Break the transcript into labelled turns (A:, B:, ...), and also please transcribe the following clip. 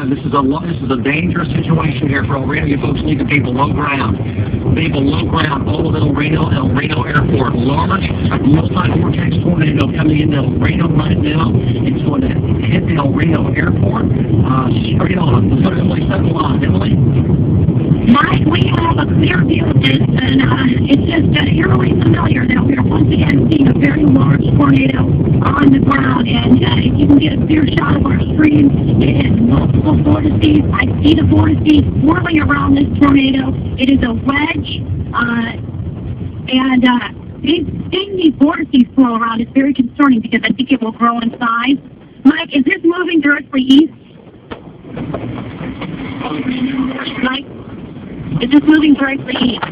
A: This is a dangerous situation here for El Reno. You folks need to be below ground. Be below ground all of El Reno Airport. Large multi-vortex tornado coming into El Reno right now. It's going to hit the El Reno Airport. Straight on. Put it like settle on, Emily.
B: Mike, we have a clear view of this, and it's just eerily familiar that we're once again seeing a very large tornado on the ground. And if you can get a clear shot of our screen, it has multiple vortices. I see the vortices swirling around this tornado. It is a wedge, and seeing these vortices swirl around is very concerning because I think it will grow in size. Mike, is this moving directly east? Mike? Is this moving directly east?